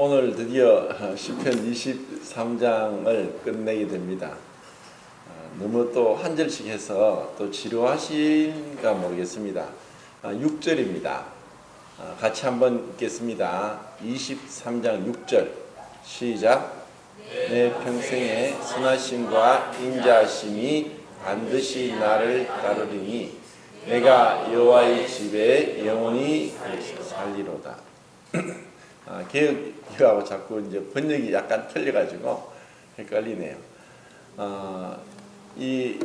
오늘 드디어 시편 23장을 끝내게 됩니다. 너무 또 한 절씩 해서 또 지루하신가 모르겠습니다. 6절입니다. 같이 한번 읽겠습니다. 23장 6절 시작. 내 평생에 선하심과 인자하심이 반드시 나를 따르리니 내가 여호와의 집에 영원히 살리로다. 개혁하고 자꾸 이제 번역이 약간 틀려가지고 헷갈리네요. 이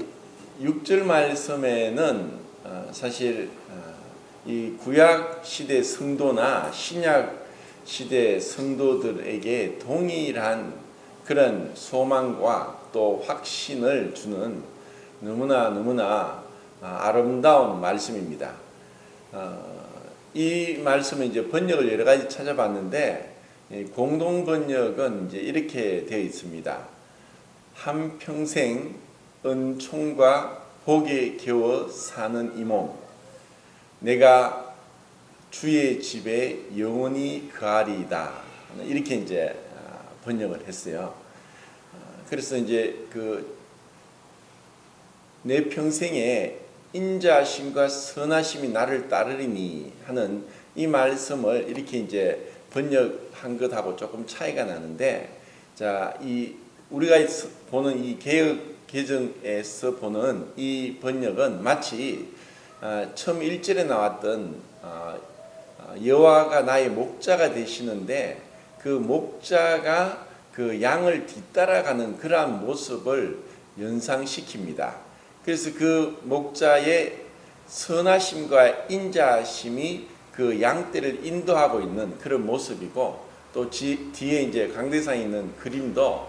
6절 말씀에는 사실 이 구약 시대 성도나 신약 시대 성도들에게 동일한 그런 소망과 또 확신을 주는 너무나 아름다운 말씀입니다. 이 말씀은 이제 번역을 여러 가지 찾아봤는데 공동 번역은 이제 이렇게 되어 있습니다. 한 평생 은총과 복에 겨워 사는 이 몸, 내가 주의 집에 영원히 거하리이다. 이렇게 이제 번역을 했어요. 그래서 이제 내 평생에 인자하심과 선하심이 나를 따르리니 하는 이 말씀을 이렇게 이제 번역한 것하고 조금 차이가 나는데, 자, 우리가 보는 이 개역 개정에서 보는 이 번역은 마치 처음 1절에 나왔던 여호와가 나의 목자가 되시는데 그 목자가 그 양을 뒤따라가는 그러한 모습을 연상시킵니다. 그래서 그 목자의 선하심과 인자하심이 그 양떼를 인도하고 있는 그런 모습이고, 또 뒤에 이제 강대상에 있는 그림도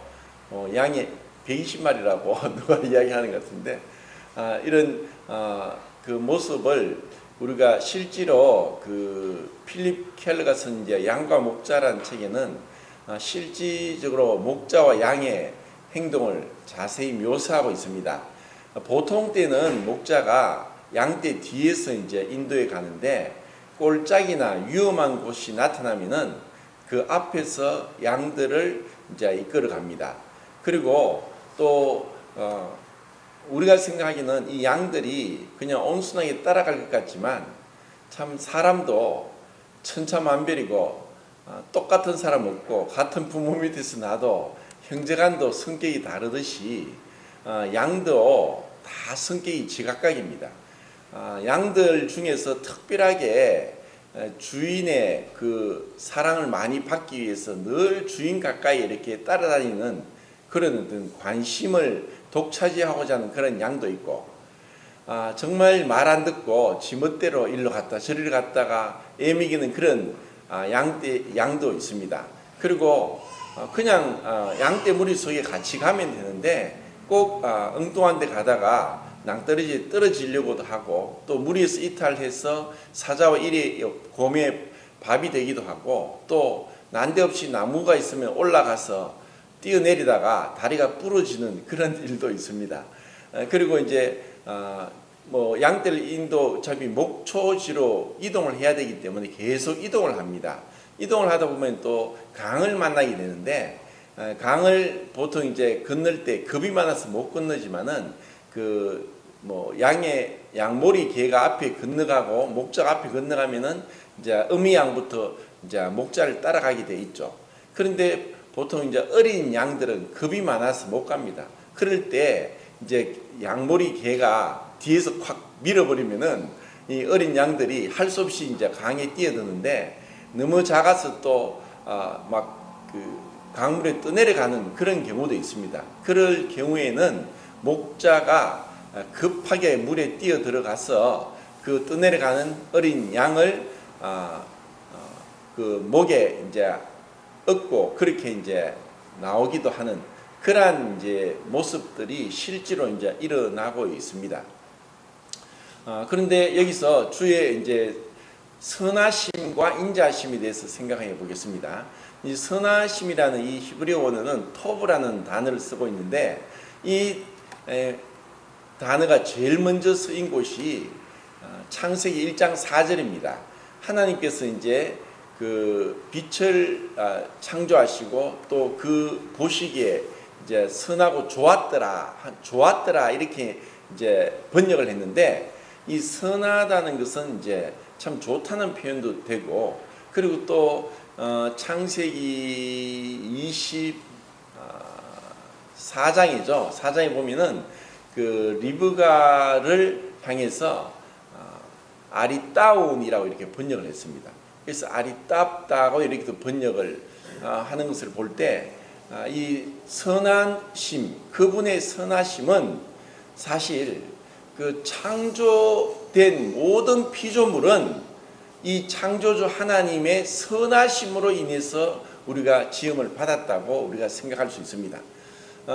양이 120마리라고 누가 이야기하는 것 같은데, 이런 그 모습을 우리가 실제로 그 필립 켈러가 쓴 이제 양과 목자라는 책에는 실질적으로 목자와 양의 행동을 자세히 묘사하고 있습니다. 보통 때는 목자가 양떼 뒤에서 이제 인도해 가는데 꼴짝이나 위험한 곳이 나타나면은 그 앞에서 양들을 이제 이끌어 갑니다. 그리고 또 우리가 생각하기는 이 양들이 그냥 온순하게 따라갈 것 같지만 참 사람도 천차만별이고 똑같은 사람 없고 같은 부모 밑에서 나도 형제간도 성격이 다르듯이 양도 다 성격이 지각각입니다. 양들 중에서 특별하게 주인의 그 사랑을 많이 받기 위해서 늘 주인 가까이 이렇게 따라다니는 그런 어떤 관심을 독차지하고자 하는 그런 양도 있고, 정말 말 안 듣고 지멋대로 일로 갔다 저리로 갔다가 애미기는 그런 양도 있습니다. 그리고 그냥 양떼 무리 속에 같이 가면 되는데 꼭 엉뚱한 데 가다가 낭떠러지에 떨어지려고도 하고, 또 무리에서 이탈해서 사자와 이리 곰의 밥이 되기도 하고, 또 난데없이 나무가 있으면 올라가서 뛰어내리다가 다리가 부러지는 그런 일도 있습니다. 그리고 이제 양떼를 어차피 목초지로 이동을 해야 되기 때문에 계속 이동을 합니다. 이동을 하다 보면 또 강을 만나게 되는데, 강을 보통 이제 건널 때 겁이 많아서 못 건너지만은 양모리 개가 앞에 건너가고 목자가 앞에 건너가면은 이제 어미양부터 이제 목자를 따라가게 돼 있죠. 그런데 보통 이제 어린 양들은 겁이 많아서 못 갑니다. 그럴 때 이제 양모리 개가 뒤에서 확 밀어버리면은 이 어린 양들이 할 수 없이 이제 강에 뛰어드는데, 너무 작아서 또 강물에 떠내려가는 그런 경우도 있습니다. 그럴 경우에는 목자가 급하게 물에 뛰어 들어가서 그 떠내려가는 어린 양을 그 목에 이제 얻고 그렇게 이제 나오기도 하는 그러한 이제 모습들이 실제로 이제 일어나고 있습니다. 그런데 여기서 주의 이제 선하심과 인자하심에 대해서 생각해 보겠습니다. 이 선하심이라는 이 히브리어 원어는 토브라는 단어를 쓰고 있는데, 이 단어가 제일 먼저 쓰인 곳이 창세기 1장 4절입니다. 하나님께서 이제 그 빛을 창조하시고 또 그 보시기에 이제 선하고 좋았더라 이렇게 이제 번역을 했는데, 이 선하다는 것은 이제 참 좋다는 표현도 되고, 그리고 또 창세기 24장이죠. 4장에 보면은 그 리브가를 향해서 아리따운이라고 이렇게 번역을 했습니다. 그래서 아리따다고 이렇게 번역을 하는 것을 볼 때, 이 선하심, 그분의 선하심은 사실 그 창조된 모든 피조물은 이 창조주 하나님의 선하심으로 인해서 우리가 지음을 받았다고 우리가 생각할 수 있습니다.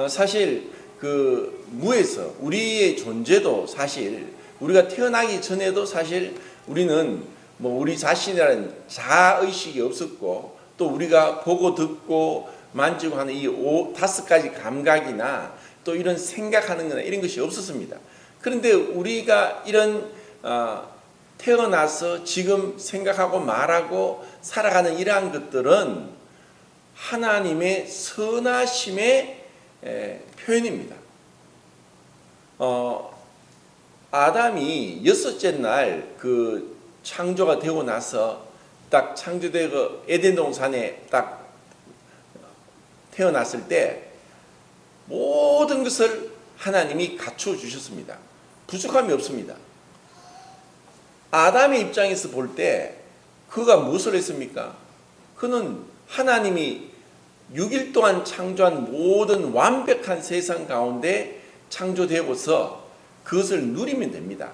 사실 그 무에서 우리의 존재도 사실 우리가 태어나기 전에도 사실 우리는 뭐 우리 자신이라는 자아의식이 없었고, 또 우리가 보고 듣고 만지고 하는 이 5가지 감각이나 또 이런 생각하는 거나 이런 것이 없었습니다. 그런데 우리가 이런 태어나서 지금 생각하고 말하고 살아가는 이러한 것들은 하나님의 선하심의 표현입니다. 아담이 6째 날 그 창조가 되고 나서 딱 창조되고 에덴 동산에 딱 태어났을 때 모든 것을 하나님이 갖추어 주셨습니다. 부족함이 없습니다. 아담의 입장에서 볼 때 그가 무엇을 했습니까? 그는 하나님이 6일 동안 창조한 모든 완벽한 세상 가운데 창조되고서 그것을 누리면 됩니다.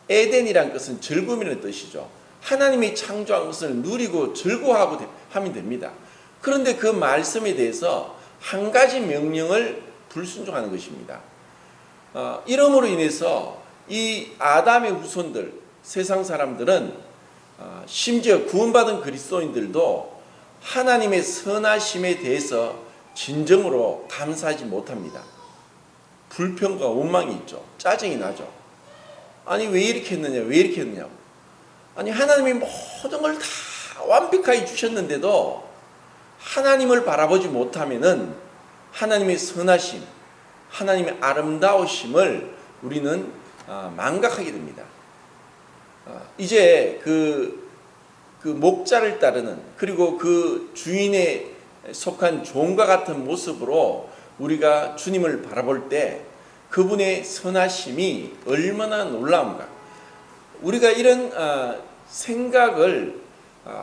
에덴이란 것은 즐거움이라는 뜻이죠. 하나님이 창조한 것을 누리고 즐거워하고 하면 됩니다. 그런데 그 말씀에 대해서 한 가지 명령을 불순종하는 것입니다. 이러므로 인해서 이 아담의 후손들, 세상 사람들은 심지어 구원받은 그리스도인들도 하나님의 선하심에 대해서 진정으로 감사하지 못합니다. 불평과 원망이 있죠. 짜증이 나죠. 아니 왜 이렇게 했느냐, 왜 이렇게 했느냐. 아니 하나님이 모든 걸 다 완벽하게 주셨는데도 하나님을 바라보지 못하면은 하나님의 선하심, 하나님의 아름다우심을 우리는 망각하게 됩니다. 이제 그 목자를 따르는, 그리고 그 주인에 속한 종과 같은 모습으로 우리가 주님을 바라볼 때 그분의 선하심이 얼마나 놀라운가. 우리가 이런 생각을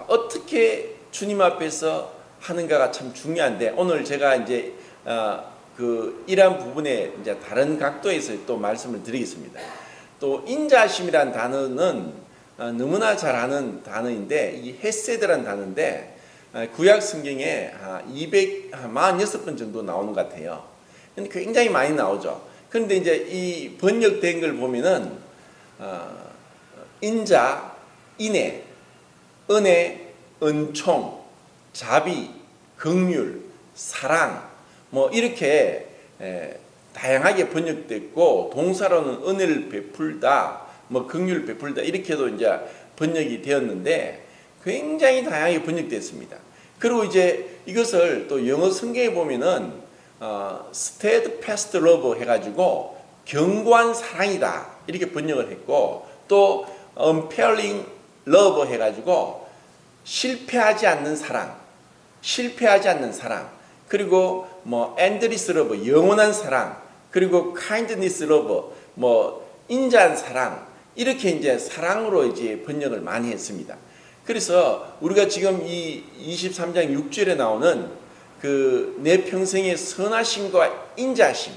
어떻게 주님 앞에서 하는가가 참 중요한데, 오늘 제가 이제 그 이러한 부분에 이제 다른 각도에서 또 말씀을 드리겠습니다. 또 인자하심이란 단어는 너무나 잘 아는 단어인데, 이 헤세드란 단어인데 구약 성경에 246번 정도 나오는 것 같아요. 근데 굉장히 많이 나오죠. 그런데 이제 이 번역된 걸 보면은 인자, 인애, 은혜, 은총, 자비, 긍휼, 사랑, 뭐 이렇게 다양하게 번역됐고, 동사로는 은혜를 베풀다, 뭐 긍휼을 베풀다 이렇게도 이제 번역이 되었는데 굉장히 다양하게 번역됐습니다. 그리고 이제 이것을 또 영어 성경에 보면은 steadfast love 해가지고 견고한 사랑이다 이렇게 번역을 했고, 또 unfailing love 해가지고 실패하지 않는 사랑, 그리고 뭐 endless love 영원한 사랑, 그리고 kindness love 뭐 인자한 사랑, 이렇게 이제 사랑으로 이제 번역을 많이 했습니다. 그래서 우리가 지금 이 23장 6절에 나오는 그 내 평생의 선하심과 인자하심,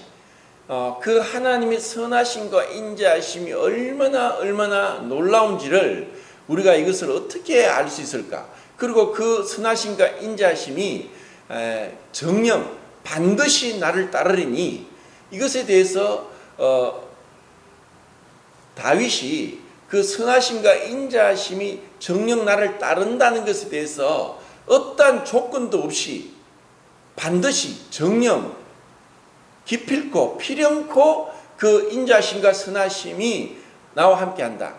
그 하나님의 선하심과 인자하심이 얼마나 놀라운지를 우리가 이것을 어떻게 알 수 있을까? 그리고 그 선하심과 인자하심이 정령 반드시 나를 따르리니, 이것에 대해서 다윗이 그 선하심과 인자하심이 정령 나를 따른다는 것에 대해서 어떠한 조건도 없이 반드시 정령 기필코 필연코 그 인자심과 선하심이 나와 함께한다.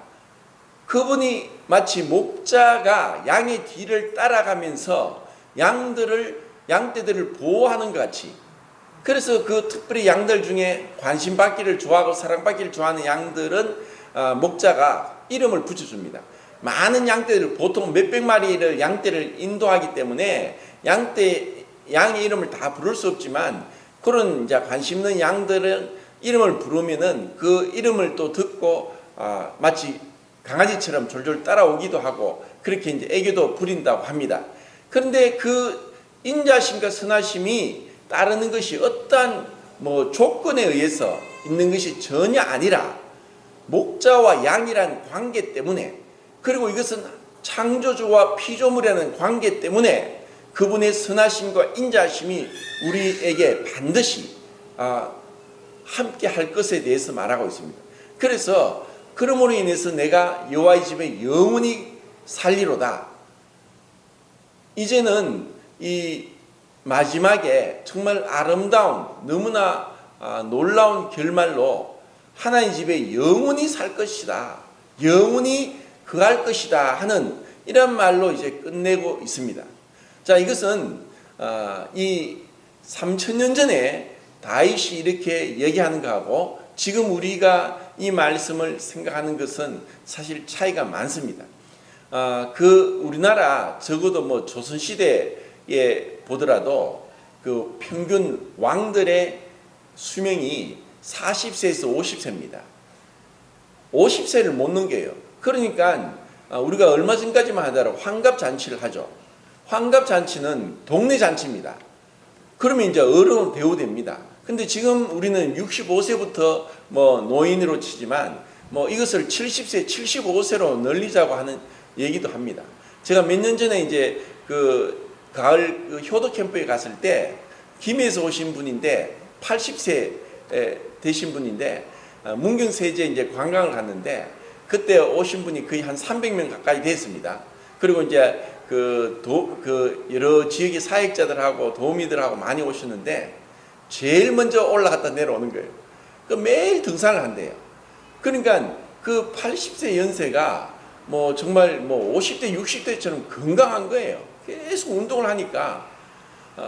그분이 마치 목자가 양의 뒤를 따라가면서 양떼들을 보호하는 것 같이, 그래서 그 특별히 양들 중에 관심받기를 좋아하고 사랑받기를 좋아하는 양들은 목자가 이름을 붙여줍니다. 많은 양떼들, 보통 몇백 마리를 양떼를 인도하기 때문에 양의 이름을 다 부를 수 없지만, 그런 이제 관심 있는 양들은 이름을 부르면은 그 이름을 또 듣고 마치 강아지처럼 졸졸 따라오기도 하고, 그렇게 이제 애교도 부린다고 합니다. 그런데 그 인자심과 선하심이 따르는 것이 어떠한 조건에 의해서 있는 것이 전혀 아니라 목자와 양이란 관계 때문에, 그리고 이것은 창조주와 피조물이라는 관계 때문에 그분의 선하심과 인자심이 우리에게 반드시 함께 할 것에 대해서 말하고 있습니다. 그래서 그러므로 인해서 내가 여호와의 집에 영원히 살리로다. 이제는 이 마지막에 정말 아름다운, 너무나 놀라운 결말로 하나님 집에 영원히 살 것이다, 영원히 거할 것이다 하는 이런 말로 이제 끝내고 있습니다. 자, 이것은 이 3000년 전에 다윗이 이렇게 얘기하는 것하고 지금 우리가 이 말씀을 생각하는 것은 사실 차이가 많습니다. 그 우리나라 적어도 조선시대에 보더라도 그 평균 왕들의 수명이 40세에서 50세입니다. 50세를 못 넘겨요. 그러니까 우리가 얼마 전까지만 하더라도 환갑잔치를 하죠. 환갑잔치는 동네 잔치입니다. 그러면 이제 어른은 대우됩니다. 근데 지금 우리는 65세부터 노인으로 치지만 이것을 70세, 75세로 늘리자고 하는 얘기도 합니다. 제가 몇 년 전에 이제 그 가을 효도 캠프에 갔을 때 김해에서 오신 분인데 80세 되신 분인데 문경세제 이제 관광을 갔는데 그때 오신 분이 거의 한 300명 가까이 됐습니다. 그리고 이제 그 여러 지역의 사역자들하고 도우미들하고 많이 오셨는데 제일 먼저 올라갔다 내려오는 거예요. 그 매일 등산을 한대요. 그러니까 그 80세 연세가 정말 50대 60대처럼 건강한 거예요. 계속 운동을 하니까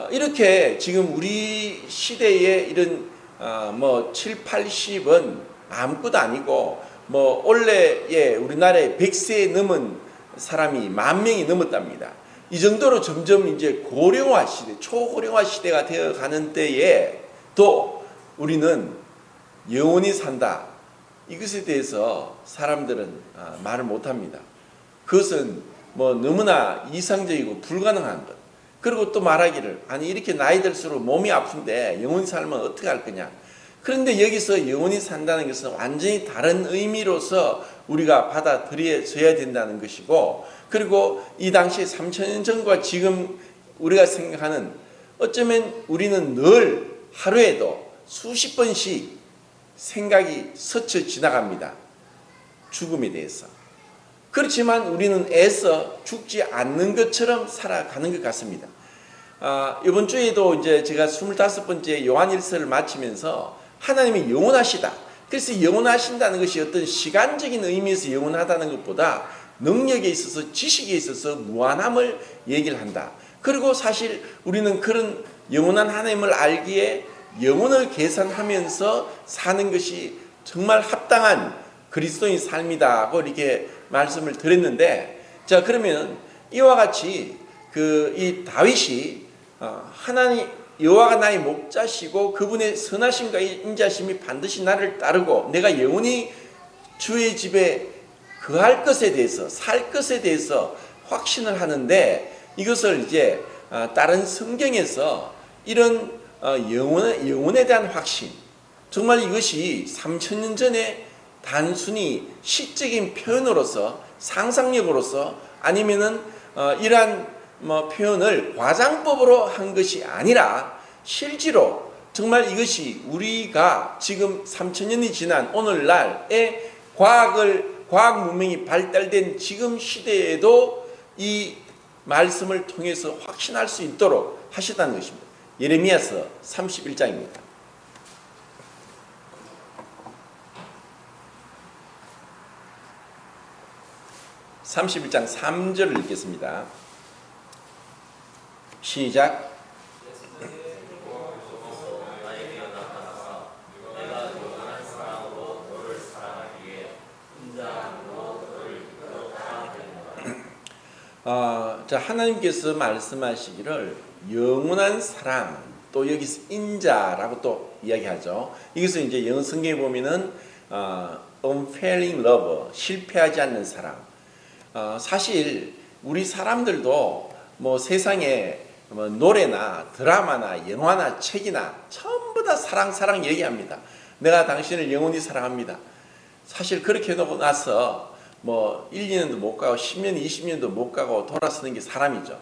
이렇게 지금 우리 시대에 이런 7, 80은 아무것도 아니고 원래 우리나라에 100세 넘은 사람이 10,000명이 넘었답니다. 이 정도로 점점 이제 고령화 시대, 초고령화 시대가 되어 가는 때에 또 우리는 영원히 산다, 이것에 대해서 사람들은 말을 못합니다. 그것은 너무나 이상적이고 불가능한 것. 그리고 또 말하기를, 아니 이렇게 나이 들수록 몸이 아픈데 영원히 살면 어떻게 할 거냐. 그런데 여기서 영원히 산다는 것은 완전히 다른 의미로서 우리가 받아들여져야 된다는 것이고, 그리고 이 당시 3000년 전과 지금 우리가 생각하는, 어쩌면 우리는 늘 하루에도 수십 번씩 생각이 스쳐 지나갑니다. 죽음에 대해서. 그렇지만 우리는 애써 죽지 않는 것처럼 살아가는 것 같습니다. 이번 주에도 이제 제가 25번째 요한일서를 마치면서 하나님이 영원하시다. 그래서 영원하신다는 것이 어떤 시간적인 의미에서 영원하다는 것보다 능력에 있어서, 지식에 있어서 무한함을 얘기를 한다. 그리고 사실 우리는 그런 영원한 하나님을 알기에 영혼을 계산하면서 사는 것이 정말 합당한 그리스도인 삶이다고 이렇게 말씀을 드렸는데, 자, 그러면 이와 같이 이 다윗이 하나님 여호와가 나의 목자시고 그분의 선하심과 인자심이 반드시 나를 따르고 내가 영원히 주의 집에 거할 것에 대해서, 살 것에 대해서 확신을 하는데, 이것을 이제 다른 성경에서 이런 영혼에 대한 확신, 정말 이것이 3000년 전에 단순히 시적인 표현으로서, 상상력으로서, 아니면은 이러한 표현을 과장법으로 한 것이 아니라 실제로 정말 이것이 우리가 지금 3000년이 지난 오늘날의 과학 문명이 발달된 지금 시대에도 이 말씀을 통해서 확신할 수 있도록 하셨다는 것입니다. 예레미야서 31장입니다. 31장 3절을 읽겠습니다. 시작. 자, 하나님께서 말씀하시기를 영원한 사랑, 또 여기서 인자라고 또 이야기하죠. 이것은 이제 영어 성경에 보면은 unfailing love, 실패하지 않는 사랑. 사실 우리 사람들도 뭐 세상에 뭐 노래나 드라마나 영화나 책이나 전부 다 사랑 얘기합니다. 내가 당신을 영원히 사랑합니다. 사실 그렇게 해놓고 나서 뭐 1, 2년도 못 가고 10년, 20년도 못 가고 돌아서는 게 사람이죠.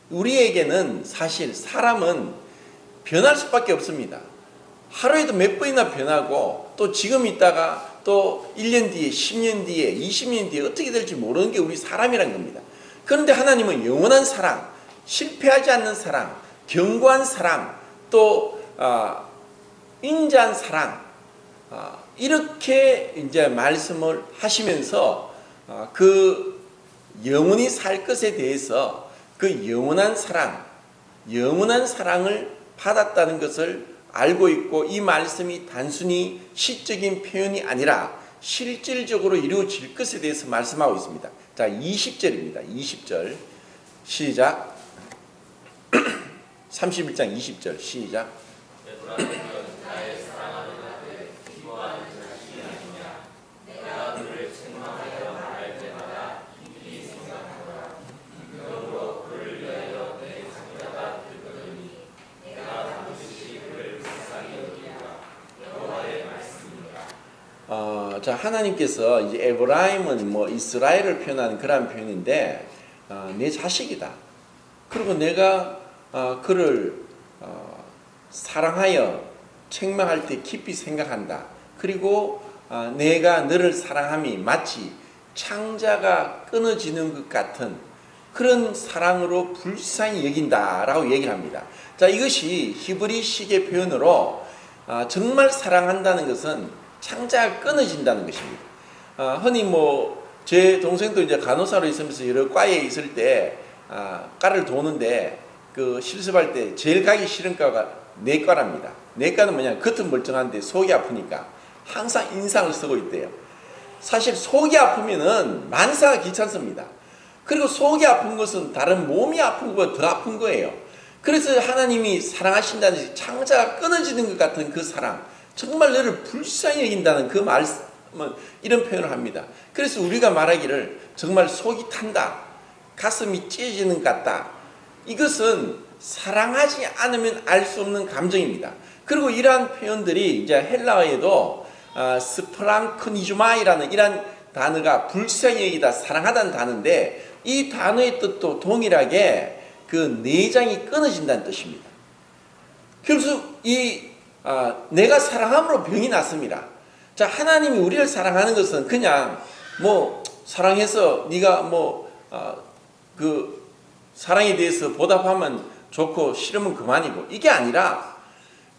우리에게는 사실 사람은 변할 수밖에 없습니다. 하루에도 몇 번이나 변하고 또 지금 있다가 또 1년 뒤에, 10년 뒤에, 20년 뒤에 어떻게 될지 모르는 게 우리 사람이란 겁니다. 그런데 하나님은 영원한 사랑, 실패하지 않는 사랑, 견고한 사랑, 또 인자한 사랑, 이렇게 이제 말씀을 하시면서 그 영원히 살 것에 대해서 그 영원한 사랑을 받았다는 것을 알고 있고, 이 말씀이 단순히 시적인 표현이 아니라 실질적으로 이루어질 것에 대해서 말씀하고 있습니다. 자, 20절입니다. 20절 시작. 31장 20절 시작. 자, 하나님께서 이제 에브라임은 뭐 이스라엘을 표현하는 그런 표현인데, 내 자식이다. 그리고 내가 그를 사랑하여 책망할 때 깊이 생각한다. 그리고 내가 너를 사랑함이 마치 창자가 끊어지는 것 같은 그런 사랑으로 불쌍히 여긴다라고 얘기를 합니다. 자, 이것이 히브리식의 표현으로 정말 사랑한다는 것은 창자가 끊어진다는 것입니다. 흔히 뭐 제 동생도 이제 간호사로 있으면서 여러 과에 있을 때 과를 도는데 그 실습할 때 제일 가기 싫은 과가 내과랍니다. 내과는 뭐냐, 겉은 멀쩡한데 속이 아프니까 항상 인상을 쓰고 있대요. 사실 속이 아프면은 만사가 귀찮습니다. 그리고 속이 아픈 것은 다른 몸이 아픈 것보다 더 아픈 거예요. 그래서 하나님이 사랑하신다는 창자가 끊어지는 것 같은 그 사랑, 정말 너를 불쌍히 여긴다는 그 말씀은 이런 표현을 합니다. 그래서 우리가 말하기를 정말 속이 탄다, 가슴이 찢어지는 것 같다, 이것은 사랑하지 않으면 알 수 없는 감정입니다. 그리고 이러한 표현들이 이제 헬라어에도 스프랑크니주마이라는 이런 단어가 불쌍히 여기다, 사랑하다는 단어인데, 이 단어의 뜻도 동일하게 그 내장이 끊어진다는 뜻입니다. 그래서 내가 사랑함으로 병이 났습니다. 자, 하나님이 우리를 사랑하는 것은 그냥 뭐 사랑해서 네가 그 사랑에 대해서 보답하면 좋고 싫으면 그만이고, 이게 아니라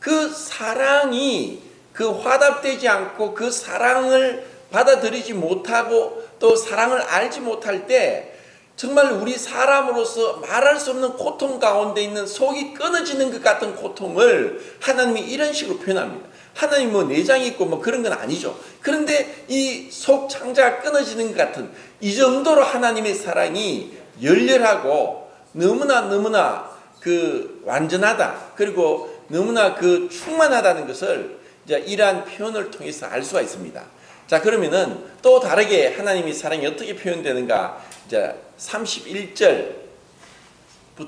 그 사랑이 그 화답되지 않고 그 사랑을 받아들이지 못하고 또 사랑을 알지 못할 때 정말 우리 사람으로서 말할 수 없는 고통 가운데 있는 속이 끊어지는 것 같은 고통을 하나님이 이런 식으로 표현합니다. 하나님 뭐 내장이 있고 뭐 그런 건 아니죠. 그런데 이 속 창자가 끊어지는 것 같은 이 정도로 하나님의 사랑이 열렬하고 너무나 그 완전하다, 그리고 너무나 그 충만하다는 것을 이제 이러한 표현을 통해서 알 수가 있습니다. 자, 그러면은 또 다르게 하나님의 사랑이 어떻게 표현되는가, 이제 31절부터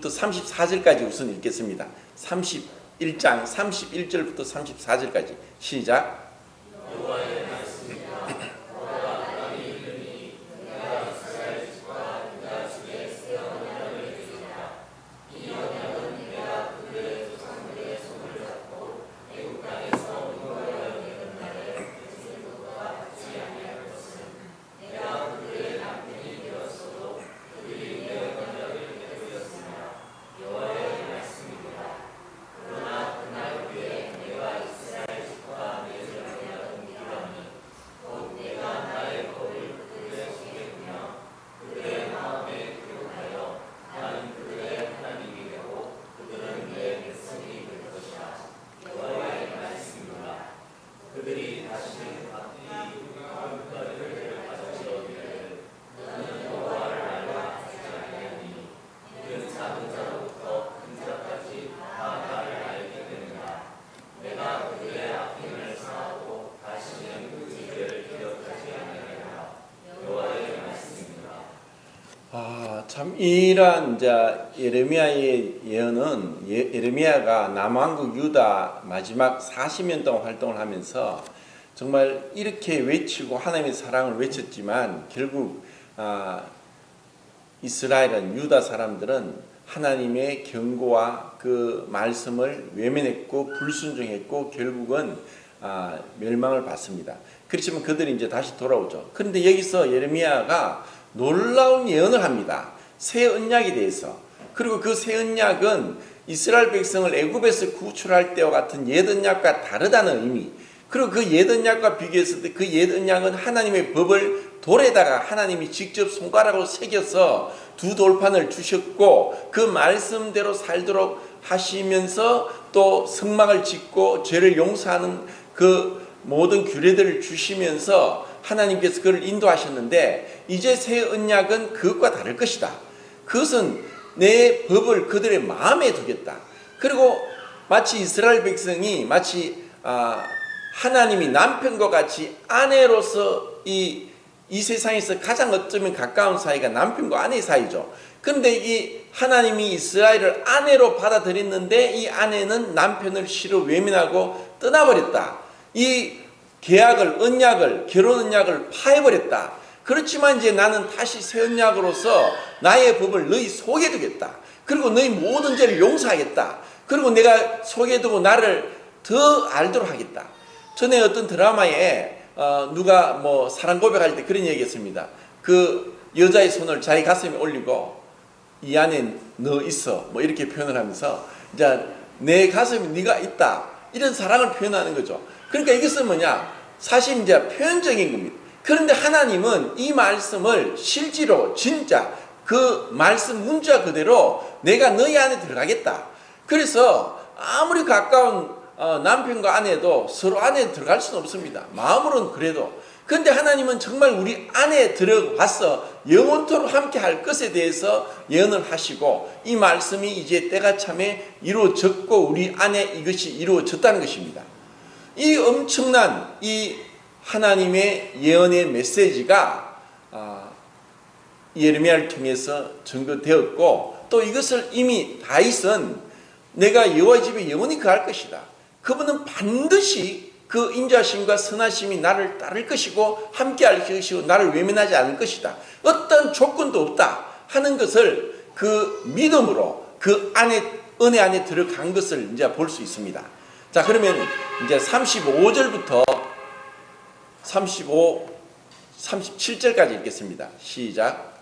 34절까지 우선 읽겠습니다. 31장 31절부터 34절까지 시작. 참 이러한 이제 예레미야의 예언은 예레미야가 남왕국 유다 마지막 40년 동안 활동을 하면서 정말 이렇게 외치고 하나님의 사랑을 외쳤지만 결국 이스라엘은 유다 사람들은 하나님의 경고와 그 말씀을 외면했고 불순종했고 결국은 멸망을 받습니다. 그렇지만 그들이 이제 다시 돌아오죠. 그런데 여기서 예레미야가 놀라운 예언을 합니다. 새 언약에 대해서. 그리고 그 새 언약은 이스라엘 백성을 애굽에서 구출할 때와 같은 옛 언약과 다르다는 의미. 그리고 그 옛 언약과 비교했을 때 그 옛 언약은 하나님의 법을 돌에다가 하나님이 직접 손가락으로 새겨서 두 돌판을 주셨고 그 말씀대로 살도록 하시면서 또 성막을 짓고 죄를 용서하는 그 모든 규례들을 주시면서 하나님께서 그를 인도하셨는데 이제 새 언약은 그것과 다를 것이다. 그것은 내 법을 그들의 마음에 두겠다. 그리고 마치 이스라엘 백성이 마치 하나님이 남편과 같이 아내로서 이 세상에서 가장 어쩌면 가까운 사이가 남편과 아내 사이죠. 그런데 이 하나님이 이스라엘을 아내로 받아들였는데 이 아내는 남편을 싫어 외면하고 떠나버렸다. 이 계약을, 언약을, 결혼 언약을 파해버렸다. 그렇지만 이제 나는 다시 새 언약으로서 나의 법을 너희 속에 두겠다. 그리고 너희 모든 죄를 용서하겠다. 그리고 내가 속에 두고 나를 더 알도록 하겠다. 전에 어떤 드라마에 누가 뭐 사랑 고백할 때 그런 얘기했습니다. 그 여자의 손을 자기 가슴에 올리고 이 안에 너 있어 뭐 이렇게 표현을 하면서 이제 내 가슴에 네가 있다 이런 사랑을 표현하는 거죠. 그러니까 이것은 뭐냐? 사실 이제 표현적인 겁니다. 그런데 하나님은 이 말씀을 실제로 진짜 그 말씀 문자 그대로 내가 너희 안에 들어가겠다. 그래서 아무리 가까운 남편과 아내도 서로 안에 들어갈 수는 없습니다. 마음으로는 그래도. 그런데 하나님은 정말 우리 안에 들어가서 영원토록 함께 할 것에 대해서 예언을 하시고 이 말씀이 이제 때가 참에 이루어졌고 우리 안에 이것이 이루어졌다는 것입니다. 이 엄청난 이 하나님의 예언의 메시지가 예레미야를 통해서 증거되었고 또 이것을 이미 다윗은 내가 여호와 집에 영원히 거할 것이다. 그분은 반드시 그 인자심과 선하심이 나를 따를 것이고 함께할 것이고 나를 외면하지 않을 것이다. 어떤 조건도 없다 하는 것을 그 믿음으로 그 안에 은혜 안에 들어간 것을 이제 볼 수 있습니다. 자, 그러면 이제 35절부터 37절까지 읽겠습니다. 시작.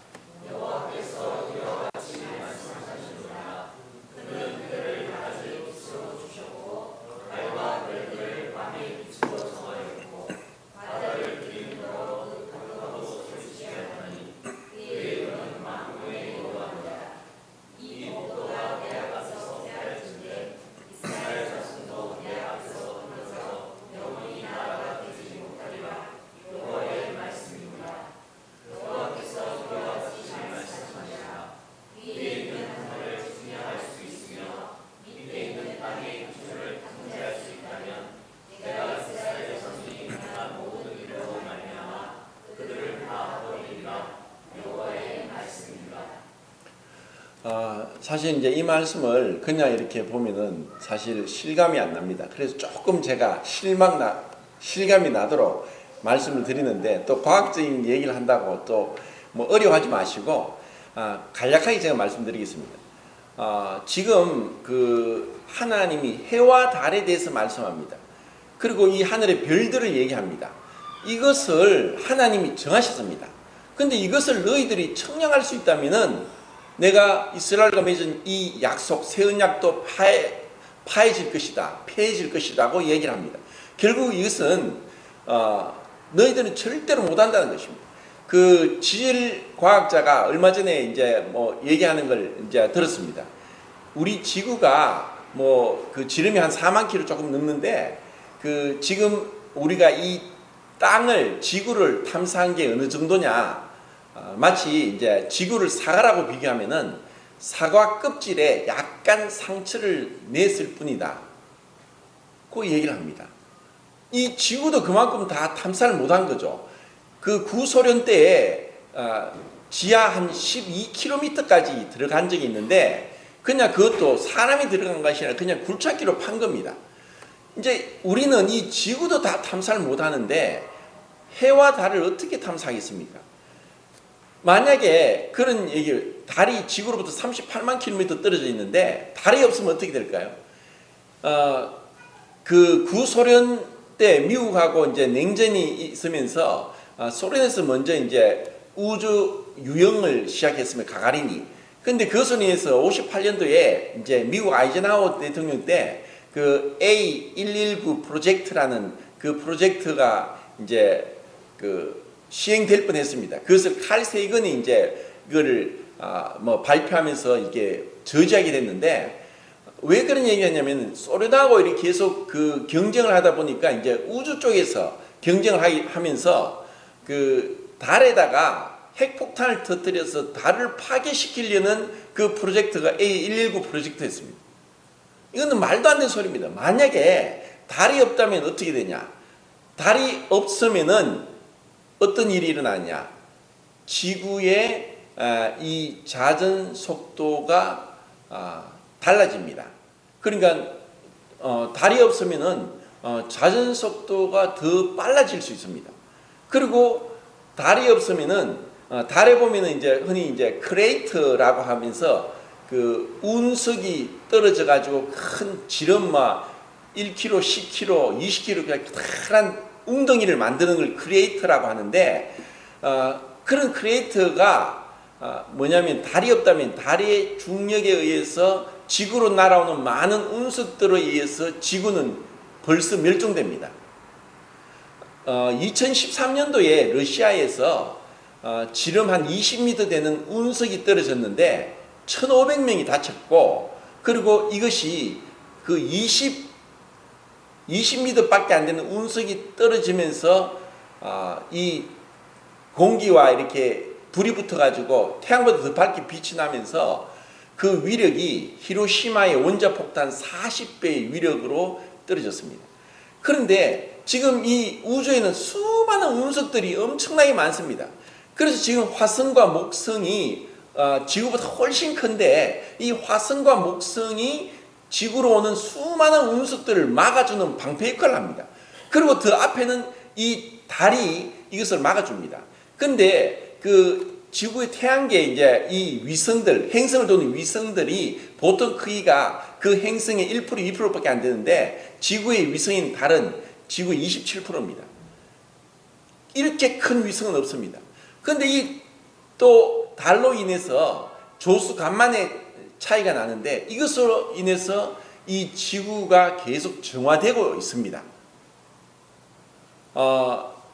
사실 이제 이 말씀을 그냥 이렇게 보면은 사실 실감이 안 납니다. 그래서 조금 제가 실감이 나도록 말씀을 드리는데 또 과학적인 얘기를 한다고 또 뭐 어려워하지 마시고 간략하게 제가 말씀드리겠습니다. 지금 그 하나님이 해와 달에 대해서 말씀합니다. 그리고 이 하늘의 별들을 얘기합니다. 이것을 하나님이 정하셨습니다. 근데 이것을 너희들이 청량할 수 있다면은 내가 이스라엘과 맺은 이 약속, 새 언약도 파해질 것이다, 폐해질 것이라고 얘기를 합니다. 결국 이것은 너희들은 절대로 못한다는 것입니다. 그 지질 과학자가 얼마 전에 이제 뭐 얘기하는 걸 이제 들었습니다. 우리 지구가 뭐 그 지름이 한 4만 킬로 조금 넘는데 그 지금 우리가 이 땅을, 지구를 탐사한 게 어느 정도냐? 마치 이제 지구를 사과라고 비교하면은 사과 껍질에 약간 상처를 냈을 뿐이다. 그 얘기를 합니다. 이 지구도 그만큼 다 탐사를 못한 거죠. 그 구소련 때에 지하 한 12km까지 들어간 적이 있는데 그냥 그것도 사람이 들어간 것이 아니라 그냥 굴착기로 판 겁니다. 이제 우리는 이 지구도 다 탐사를 못하는데 해와 달을 어떻게 탐사하겠습니까? 만약에 그런 얘기, 달이 지구로부터 38만 킬로미터 떨어져 있는데 달이 없으면 어떻게 될까요? 그 구소련 때 미국하고 이제 냉전이 있으면서 소련에서 먼저 이제 우주 유영을 시작했으면 가가린이. 근데 그것을 위해서 58년도에 이제 미국 아이젠하워 대통령 때 그 A119 프로젝트라는 그 프로젝트가 이제 그 시행될 뻔했습니다. 그것을 칼 세이건이 이제 그거를 발표하면서 이게 저지하게 됐는데 왜 그런 얘기했냐면 소련하고 이렇게 계속 그 경쟁을 하다 보니까 이제 우주 쪽에서 경쟁을 하면서 그 달에다가 핵폭탄을 터뜨려서 달을 파괴시키려는 그 프로젝트가 A119 프로젝트였습니다. 이거는 말도 안 되는 소리입니다. 만약에 달이 없다면 어떻게 되냐? 달이 없으면은 어떤 일이 일어나냐? 지구의 이 자전 속도가 달라집니다. 그러니까 달이 없으면은 자전 속도가 더 빨라질 수 있습니다. 그리고 달이 없으면은 달에 보면은 이제 흔히 이제 크레이터라고 하면서 그 운석이 떨어져 가지고 큰 지름마 1km, 10km, 20km 그냥 커다란 웅덩이를 만드는 걸 크리에이터라고 하는데 그런 크리에이터가 뭐냐면 달이 없다면 달의 중력에 의해서 지구로 날아오는 많은 운석들에 의해서 지구는 벌써 멸종됩니다. 2013년도에 러시아에서 지름 한 20m 되는 운석이 떨어졌는데 1,500명이 다쳤고 그리고 이것이 그 20m밖에 안 되는 운석이 떨어지면서 이 공기와 이렇게 불이 붙어가지고 태양보다 더 밝게 빛이 나면서 그 위력이 히로시마의 원자폭탄 40배의 위력으로 떨어졌습니다. 그런데 지금 이 우주에는 수많은 운석들이 엄청나게 많습니다. 그래서 지금 화성과 목성이 지구보다 훨씬 큰데 이 화성과 목성이 지구로 오는 수많은 운석들을 막아주는 방패 역할을 합니다. 그리고 그 앞에는 이 달이 이것을 막아줍니다. 근데 그 지구의 태양계 이제 이 위성들, 행성을 도는 위성들이 보통 크기가 그 행성의 1%, 2%밖에 안 되는데 지구의 위성인 달은 지구의 27%입니다. 이렇게 큰 위성은 없습니다. 근데 이 또 달로 인해서 조수 간만의 차이가 나는데 이것으로 인해서 이 지구가 계속 정화되고 있습니다.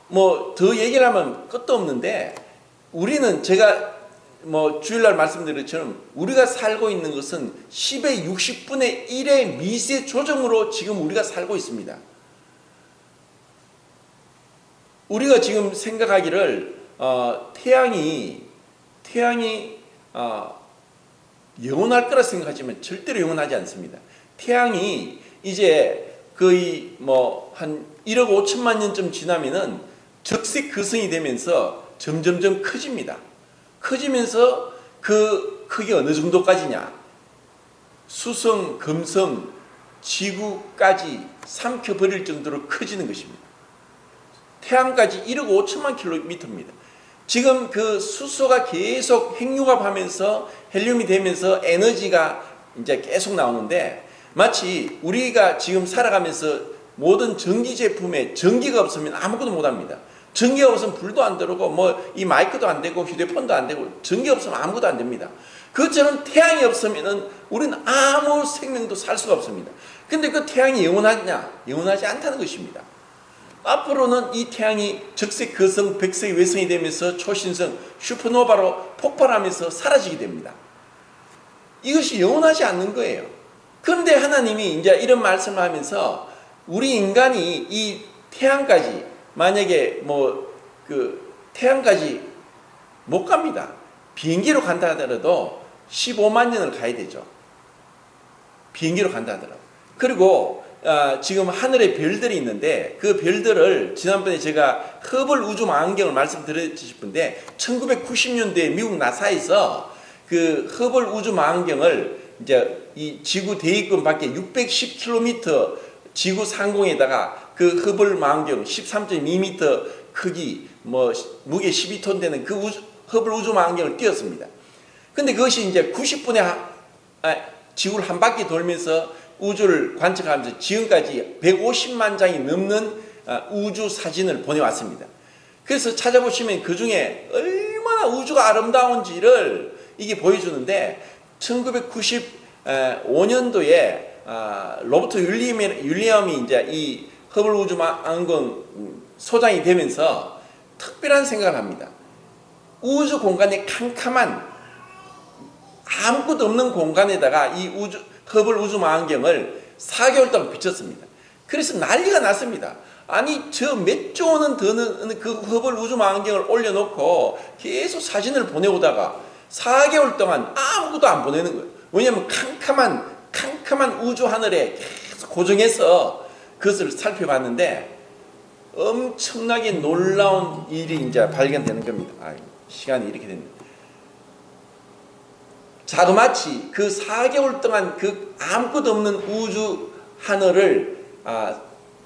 뭐 더 얘기를 하면 끝도 없는데 우리는 제가 뭐 주일날 말씀드린 것처럼 우리가 살고 있는 것은 10의 60분의 1의 미세 조정으로 지금 우리가 살고 있습니다. 우리가 지금 생각하기를 태양이 영원할 거라 생각하지만 절대로 영원하지 않습니다. 태양이 이제 거의 뭐 한 1억 5천만 년쯤 지나면은 적색 거성이 되면서 점점점 커집니다. 커지면서 그 크기 어느 정도까지냐? 수성, 금성, 지구까지 삼켜버릴 정도로 커지는 것입니다. 태양까지 1억 5천만 킬로미터입니다. 지금 그 수소가 계속 핵융합하면서 헬륨이 되면서 에너지가 이제 계속 나오는데 마치 우리가 지금 살아가면서 모든 전기 제품에 전기가 없으면 아무것도 못합니다. 전기가 없으면 불도 안 들어오고 뭐 이 마이크도 안 되고 휴대폰도 안 되고 전기가 없으면 아무것도 안 됩니다. 그것처럼 태양이 없으면은 우리는 아무 생명도 살 수가 없습니다. 근데 그 태양이 영원하냐? 영원하지 않다는 것입니다. 앞으로는 이 태양이 적색 거성, 백색 외성이 되면서 초신성, 슈퍼노바로 폭발하면서 사라지게 됩니다. 이것이 영원하지 않는 거예요. 그런데 하나님이 이제 이런 말씀을 하면서 우리 인간이 이 태양까지 만약에 뭐 그 태양까지 못 갑니다. 비행기로 간다 하더라도 15만 년을 가야 되죠. 비행기로 간다 하더라도. 그리고 지금 하늘에 별들이 있는데 그 별들을 지난번에 제가 허블 우주망원경을 말씀드렸지 싶은데 1990년대에 미국 나사에서 그 허블 우주망원경을 이제 이 지구 대기권 밖에 610km 지구 상공에다가 그 허블 망원경 13.2m 크기 뭐 무게 12톤 되는 그 허블 우주망원경을 띄웠습니다. 근데 그것이 이제 90분에 지구를 한 바퀴 돌면서 우주를 관측하면서 지금까지 150만 장이 넘는 우주 사진을 보내왔습니다. 그래서 찾아보시면 그 중에 얼마나 우주가 아름다운지를 이게 보여주는데 1995년도에 로버트 윌리엄이 이제 이 허블 우주망원경 소장이 되면서 특별한 생각을 합니다. 우주 공간의 캄캄한 아무것도 없는 공간에다가 이 허블 우주망원경을 4개월 동안 비쳤습니다. 그래서 난리가 났습니다. 아니 저 몇 조 원은 드는 그 허블 우주망원경을 올려놓고 계속 사진을 보내오다가 4개월 동안 아무것도 안 보내는 거예요. 왜냐하면 캄캄한 우주 하늘에 계속 고정해서 그것을 살펴봤는데 엄청나게 놀라운 일이 이제 발견되는 겁니다. 시간이 이렇게 됩니다. 자그마치 그 4개월 동안 그 아무것도 없는 우주 하늘을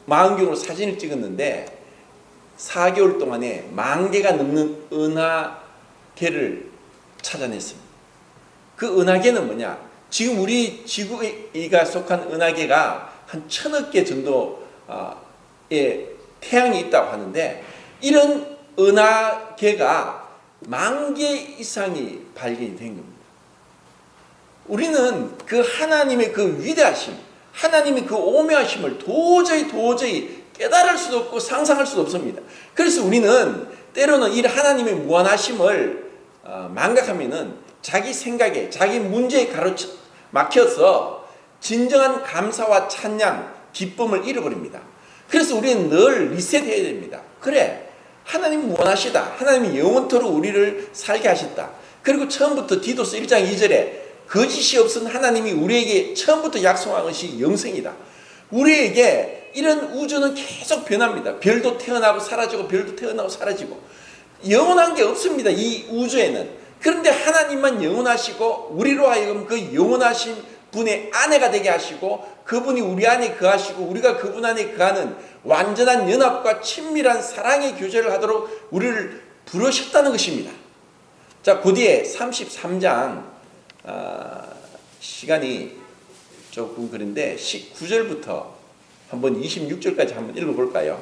망원경으로 사진을 찍었는데 4개월 동안에 10,000개가 넘는 은하계를 찾아냈습니다. 그 은하계는 뭐냐? 지금 우리 지구가 속한 은하계가 한 1,000억 개 정도의 태양이 있다고 하는데 이런 은하계가 10,000개 이상이 발견이 된 겁니다. 우리는 그 하나님의 그 위대하심, 하나님의 그 오묘하심을 도저히 깨달을 수도 없고 상상할 수도 없습니다. 그래서 우리는 때로는 이 하나님의 무한하심을 망각하면은 자기 생각에, 자기 문제에 막혀서 진정한 감사와 찬양, 기쁨을 잃어버립니다. 그래서 우리는 늘 리셋해야 됩니다. 그래, 하나님 무한하시다. 하나님이 영원토록 우리를 살게 하셨다. 그리고 처음부터 디도스 1장 2절에 거짓이 없은 하나님이 우리에게 처음부터 약속한 것이 영생이다. 우리에게 이런 우주는 계속 변합니다. 별도 태어나고 사라지고 별도 태어나고 사라지고 영원한 게 없습니다. 이 우주에는. 그런데 하나님만 영원하시고 우리로 하여금 그 영원하신 분의 아내가 되게 하시고 그분이 우리 안에 거하시고 우리가 그분 안에 거하는 완전한 연합과 친밀한 사랑의 교제를 하도록 우리를 부르셨다는 것입니다. 자, 그 뒤에 33장 시간이 조금 그런데 19절부터 한번 26절까지 한번 읽어볼까요?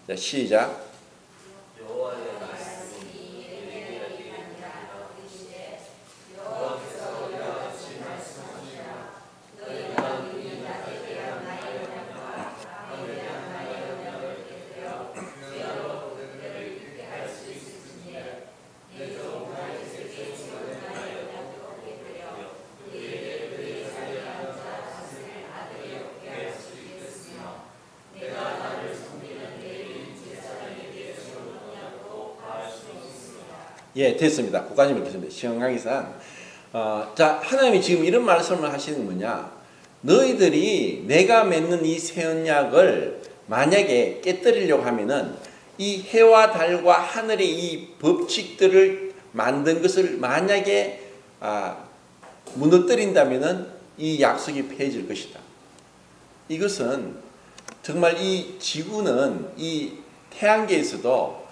자, 시작. 예, 됐습니다. 그까지 읽겠습니다. 시간 관계상. 자, 하나님이 지금 이런 말씀을 하시는 게 뭐냐? 너희들이 내가 맺는 이 새 언약을 만약에 깨뜨리려고 하면은 이 해와 달과 하늘의 이 법칙들을 만든 것을 만약에 무너뜨린다면은 이 약속이 폐해질 것이다. 이것은 정말 이 지구는 이 태양계에서도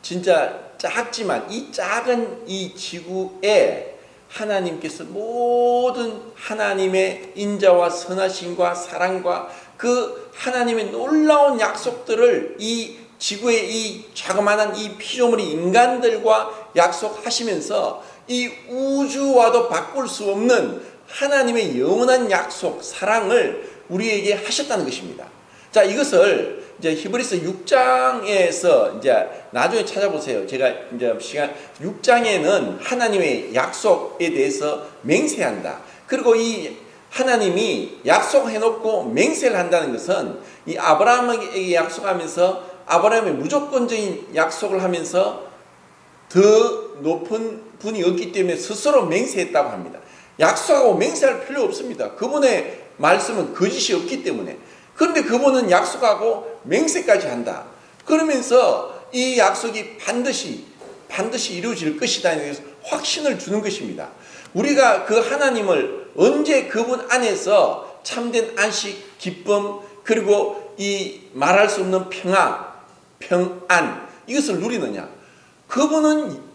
진짜 작지만 이 작은 이 지구에 하나님께서 모든 하나님의 인자와 선하심과 사랑과 그 하나님의 놀라운 약속들을 이 지구의 이 자그마한 이 피조물이 인간들과 약속하시면서 이 우주와도 바꿀 수 없는 하나님의 영원한 약속, 사랑을 우리에게 하셨다는 것입니다. 자, 이것을 이제 히브리서 6장에서 이제 나중에 찾아보세요. 제가 이제 시간 6장에는 하나님의 약속에 대해서 맹세한다. 그리고 이 하나님이 약속해놓고 맹세를 한다는 것은 이 아브라함에게 약속하면서 아브라함의 무조건적인 약속을 하면서 더 높은 분이 없기 때문에 스스로 맹세했다고 합니다. 약속하고 맹세할 필요 없습니다. 그분의 말씀은 거짓이 없기 때문에. 그런데 그분은 약속하고 맹세까지 한다. 그러면서 이 약속이 반드시 이루어질 것이다. 그래서 확신을 주는 것입니다. 우리가 그 하나님을 언제 그분 안에서 참된 안식, 기쁨, 그리고 이 말할 수 없는 평안 이것을 누리느냐? 그분은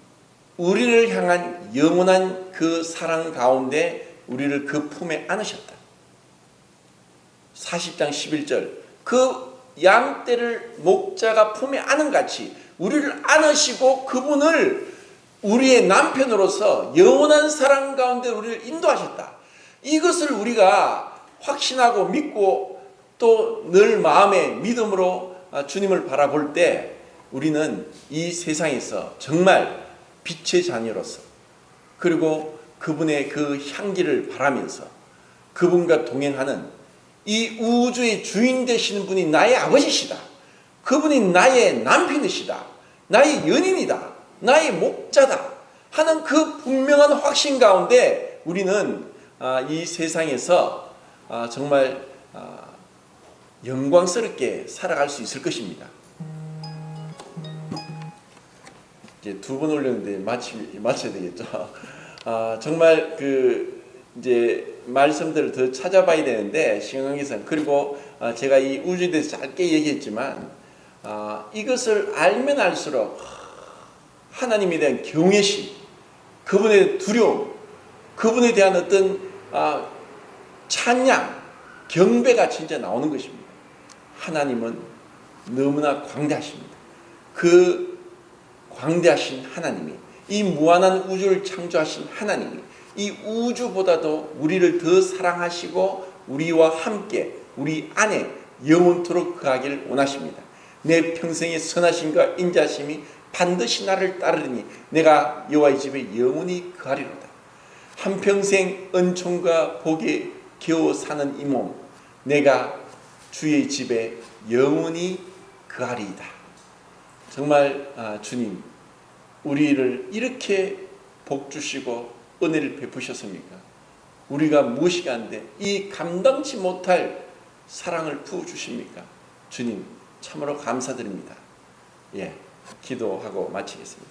우리를 향한 영원한 그 사랑 가운데 우리를 그 품에 안으셨다. 40장 11절 그 양떼를 목자가 품에 안은 같이 우리를 안으시고 그분을 우리의 남편으로서 영원한 사랑 가운데 우리를 인도하셨다. 이것을 우리가 확신하고 믿고 또 늘 마음의 믿음으로 주님을 바라볼 때 우리는 이 세상에서 정말 빛의 자녀로서 그리고 그분의 그 향기를 바라면서 그분과 동행하는 이 우주의 주인 되시는 분이 나의 아버지시다. 그분이 나의 남편이시다. 나의 연인이다. 나의 목자다. 하는 그 분명한 확신 가운데 우리는 이 세상에서 정말 영광스럽게 살아갈 수 있을 것입니다. 이제 두 번 올렸는데 마쳐야 되겠죠. 정말 이제 말씀들을 더 찾아봐야 되는데 시간 관계상 그리고 제가 이 우주에 대해서 짧게 얘기했지만 이것을 알면 알수록 하나님에 대한 경외심, 그분의 두려움, 그분에 대한 어떤 찬양, 경배가 진짜 나오는 것입니다. 하나님은 너무나 광대하십니다. 그 광대하신 하나님이 이 무한한 우주를 창조하신 하나님이 이 우주보다도 우리를 더 사랑하시고 우리와 함께 우리 안에 영원토록 거하기를 원하십니다. 내 평생의 선하심과 인자심이 반드시 나를 따르니 내가 여호와의 집에 영원히 거하리로다. 한평생 은총과 복에 겨워 사는 이 몸 내가 주의 집에 영원히 거하리이다. 정말 주님 우리를 이렇게 복 주시고 은혜를 베푸셨습니까? 우리가 무엇이 한데 이 감당치 못할 사랑을 부어주십니까? 주님 참으로 감사드립니다. 기도하고 마치겠습니다.